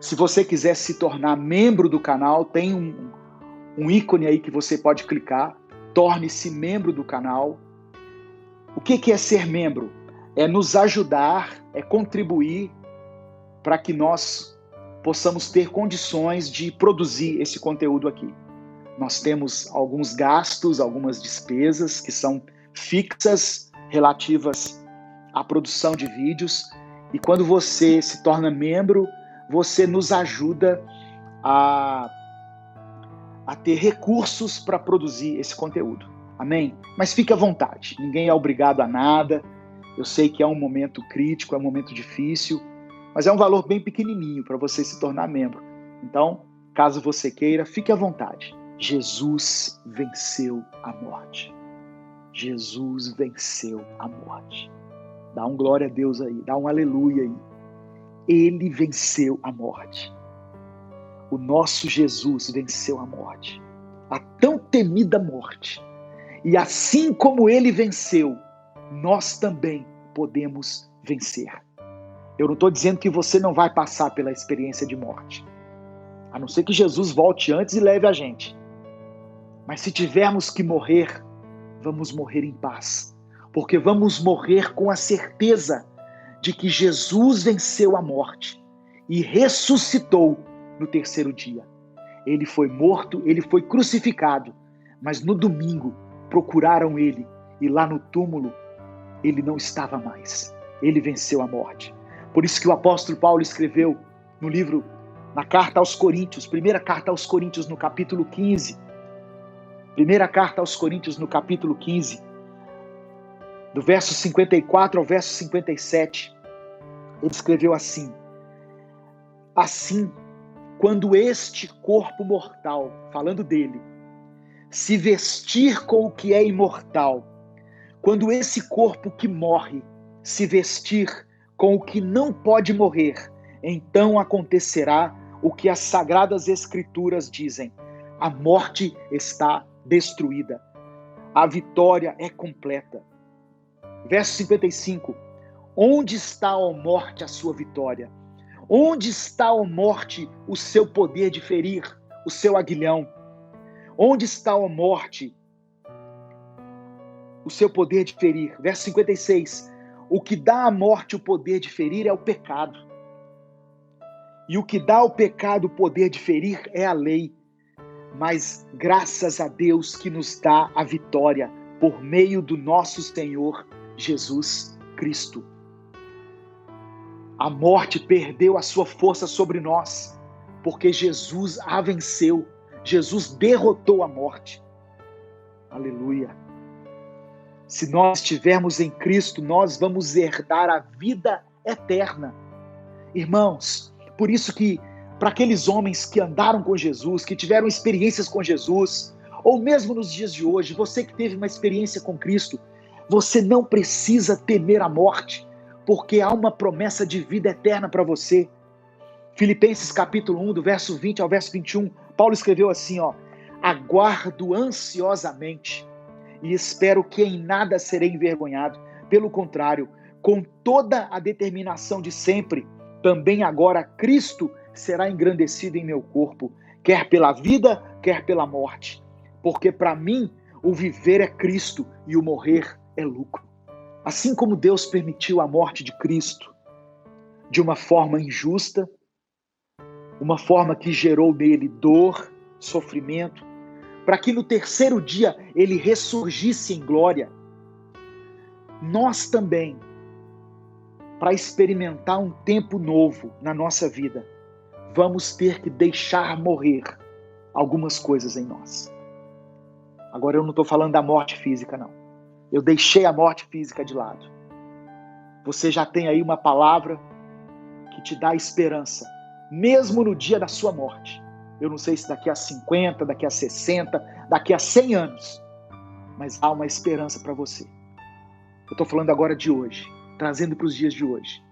Se você quiser se tornar membro do canal, tem um ícone aí que você pode clicar. Torne-se membro do canal. O que é ser membro? É nos ajudar, é contribuir para que nós possamos ter condições de produzir esse conteúdo aqui. Nós temos alguns gastos, algumas despesas que são fixas, relativas à produção de vídeos. E quando você se torna membro, você nos ajuda a ter recursos para produzir esse conteúdo. Amém? Mas fique à vontade, ninguém é obrigado a nada. Eu sei que é um momento crítico, é um momento difícil, mas é um valor bem pequenininho para você se tornar membro. Então, caso você queira, fique à vontade. Jesus venceu a morte. Jesus venceu a morte. Dá um glória a Deus aí, dá um aleluia aí. Ele venceu a morte. O nosso Jesus venceu a morte. A tão temida morte. E assim como ele venceu, nós também podemos vencer. Eu não estou dizendo que você não vai passar pela experiência de morte. A não ser que Jesus volte antes e leve a gente. Mas se tivermos que morrer, vamos morrer em paz. Porque vamos morrer com a certeza de que Jesus venceu a morte e ressuscitou no terceiro dia. Ele foi morto, ele foi crucificado, mas no domingo procuraram ele e lá no túmulo ele não estava mais. Ele venceu a morte. Por isso que o apóstolo Paulo escreveu no livro, na carta aos Coríntios, primeira carta aos Coríntios no capítulo 15, primeira carta aos Coríntios no capítulo 15, do verso 54 ao verso 57, ele escreveu assim: assim, quando este corpo mortal, falando dele, se vestir com o que é imortal, quando esse corpo que morre se vestir com o que não pode morrer, então acontecerá o que as sagradas escrituras dizem: a morte está destruída, a vitória é completa. Verso 55, onde está, ó morte, a sua vitória? Onde está, ó morte, o seu poder de ferir, o seu aguilhão? Onde está, ó morte, o seu poder de ferir? Verso 56, o que dá à morte o poder de ferir é o pecado. E o que dá ao pecado o poder de ferir é a lei. Mas graças a Deus que nos dá a vitória por meio do nosso Senhor Jesus Cristo. A morte perdeu a sua força sobre nós, porque Jesus a venceu. Jesus derrotou a morte. Aleluia. Se nós estivermos em Cristo, nós vamos herdar a vida eterna. Irmãos, por isso que para aqueles homens que andaram com Jesus, que tiveram experiências com Jesus, ou mesmo nos dias de hoje, você que teve uma experiência com Cristo, você não precisa temer a morte, porque há uma promessa de vida eterna para você. Filipenses capítulo 1, do verso 20 ao verso 21, Paulo escreveu assim, aguardo ansiosamente e espero que em nada serei envergonhado. Pelo contrário, com toda a determinação de sempre, também agora Cristo será engrandecido em meu corpo, quer pela vida, quer pela morte. Porque para mim, o viver é Cristo e o morrer é lucro. Assim como Deus permitiu a morte de Cristo de uma forma injusta, uma forma que gerou nele dor, sofrimento, para que no terceiro dia ele ressurgisse em glória, nós também, para experimentar um tempo novo na nossa vida, vamos ter que deixar morrer algumas coisas em nós. Agora eu não estou falando da morte física, não. Eu deixei a morte física de lado. Você já tem aí uma palavra que te dá esperança, mesmo no dia da sua morte. Eu não sei se daqui a 50, daqui a 60, daqui a 100 anos, mas há uma esperança para você. Eu estou falando agora de hoje, trazendo para os dias de hoje.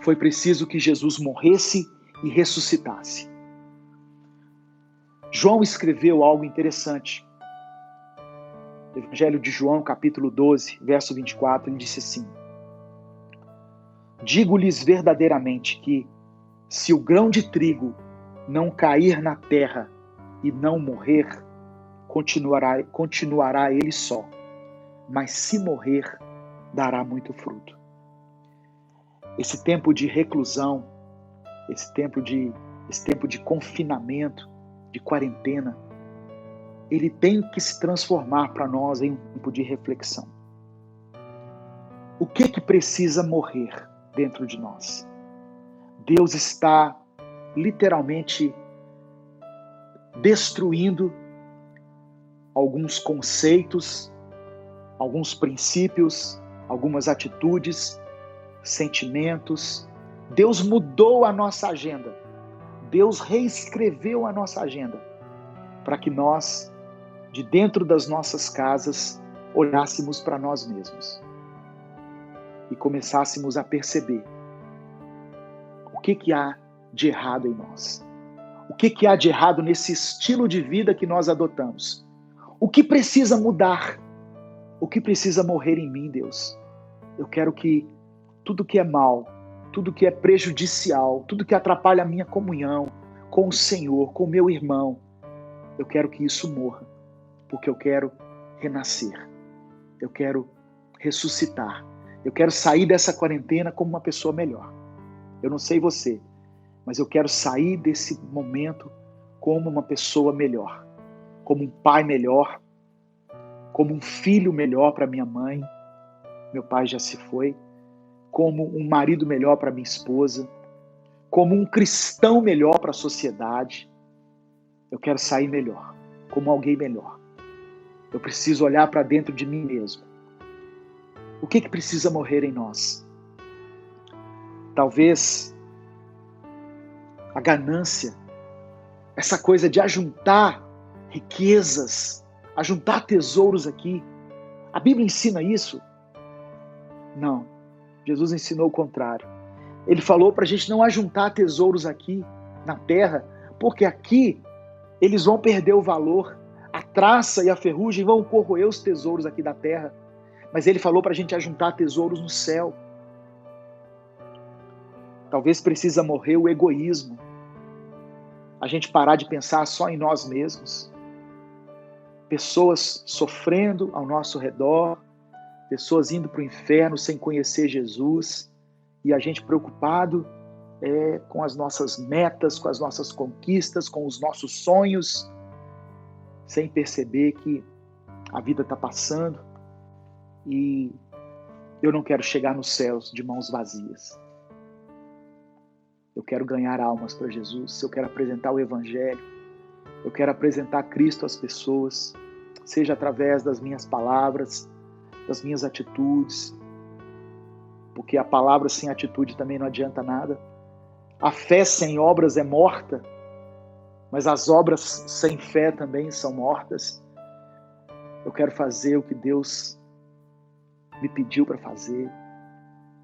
Foi preciso que Jesus morresse e ressuscitasse. João escreveu algo interessante. Evangelho de João, capítulo 12, verso 24, ele disse assim: digo-lhes verdadeiramente que Se o grão de trigo não cair na terra e não morrer, continuará ele só. Mas se morrer, dará muito fruto. Esse tempo de reclusão, esse tempo de confinamento, de quarentena, ele tem que se transformar para nós em um tempo de reflexão. O que precisa morrer dentro de nós? Deus está literalmente destruindo alguns conceitos, alguns princípios, algumas atitudes, sentimentos. Deus mudou a nossa agenda. Deus reescreveu a nossa agenda para que nós, de dentro das nossas casas, olhássemos para nós mesmos e começássemos a perceber o que há de errado em nós. O que há de errado nesse estilo de vida que nós adotamos. O que precisa mudar? O que precisa morrer em mim, Deus? Eu quero que tudo que é mal, tudo que é prejudicial, tudo que atrapalha a minha comunhão com o Senhor, com o meu irmão, eu quero que isso morra, porque eu quero renascer, eu quero ressuscitar, eu quero sair dessa quarentena como uma pessoa melhor. Eu não sei você, mas eu quero sair desse momento como uma pessoa melhor, como um pai melhor, como um filho melhor para minha mãe, meu pai já se foi, como um marido melhor para minha esposa, como um cristão melhor para a sociedade. Eu quero sair melhor, como alguém melhor. Eu preciso olhar para dentro de mim mesmo. O que precisa morrer em nós? Talvez a ganância, essa coisa de ajuntar riquezas, ajuntar tesouros aqui. A Bíblia ensina isso? Não. Jesus ensinou o contrário. Ele falou para a gente não ajuntar tesouros aqui na terra, porque aqui eles vão perder o valor. A traça e a ferrugem vão corroer os tesouros aqui da terra. Mas ele falou para a gente ajuntar tesouros no céu. Talvez precisa morrer o egoísmo. A gente parar de pensar só em nós mesmos. Pessoas sofrendo ao nosso redor, pessoas indo para o inferno sem conhecer Jesus, e a gente preocupado com as nossas metas, com as nossas conquistas, com os nossos sonhos, sem perceber que a vida está passando e eu não quero chegar nos céus de mãos vazias. Eu quero ganhar almas para Jesus, eu quero apresentar o Evangelho, eu quero apresentar Cristo às pessoas, seja através das minhas palavras, das minhas atitudes, porque a palavra sem atitude também não adianta nada. A fé sem obras é morta, mas as obras sem fé também são mortas. Eu quero fazer o que Deus me pediu para fazer,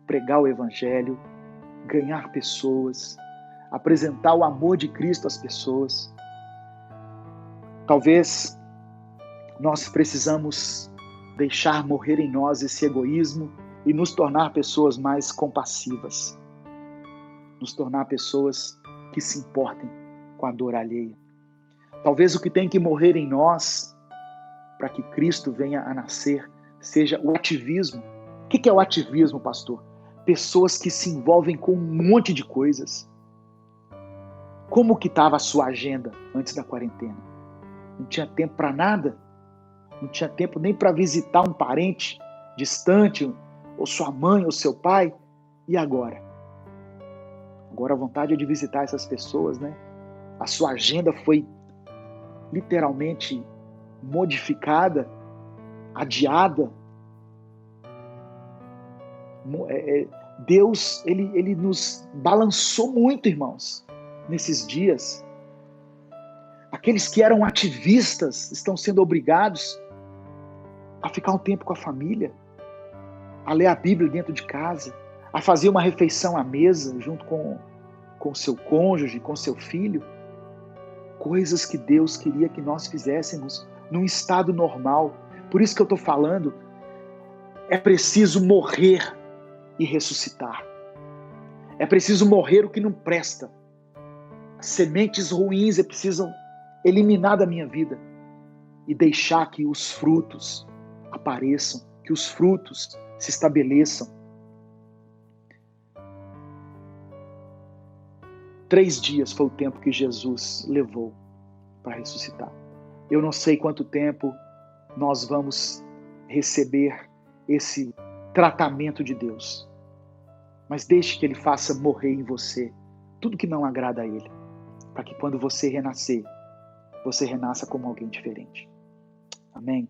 pregar o Evangelho, ganhar pessoas, apresentar o amor de Cristo às pessoas. Talvez nós precisamos deixar morrer em nós esse egoísmo e nos tornar pessoas mais compassivas, nos tornar pessoas que se importem com a dor alheia. Talvez o que tem que morrer em nós para que Cristo venha a nascer seja o ativismo. O que é o ativismo, pastor? Pessoas que se envolvem com um monte de coisas. Como que estava a sua agenda antes da quarentena? Não tinha tempo para nada? Não tinha tempo nem para visitar um parente distante, ou sua mãe, ou seu pai? E agora? Agora a vontade é de visitar essas pessoas, né? A sua agenda foi literalmente modificada, adiada. Deus, ele nos balançou muito, irmãos, nesses dias. Aqueles que eram ativistas estão sendo obrigados a ficar um tempo com a família, a ler a Bíblia dentro de casa, a fazer uma refeição à mesa junto com seu cônjuge, com seu filho. Coisas que Deus queria que nós fizéssemos num estado normal. Por isso que eu estou falando, é preciso morrer e ressuscitar. É preciso morrer o que não presta. As sementes ruins é preciso eliminar da minha vida e deixar que os frutos apareçam, que os frutos se estabeleçam. 3 dias foi o tempo que Jesus levou para ressuscitar. Eu não sei quanto tempo nós vamos receber esse tratamento de Deus, mas deixe que Ele faça morrer em você tudo que não agrada a Ele, para que quando você renascer, você renasça como alguém diferente. Amém?